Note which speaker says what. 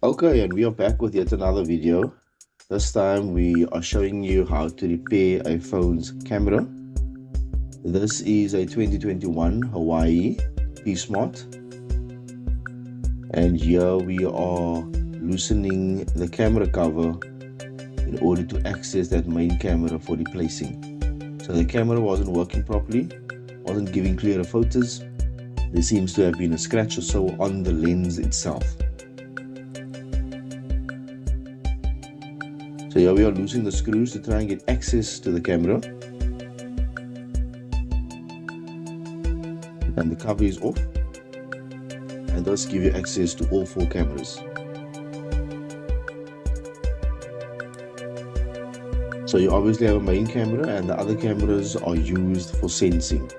Speaker 1: Okay, and we are back with yet another video. This time we are showing you how to repair a phone's camera. This is a 2021 Huawei P-Smart, and here we are loosening the camera cover in order to access that main camera for replacing. So the camera wasn't working properly, wasn't giving clearer photos. There seems to have been a scratch or so on the lens itself. So here we are loosening the screws to try and get access to the camera. And the cover is off, and thus give you access to all four cameras. So you obviously have a main camera, and the other cameras are used for sensing.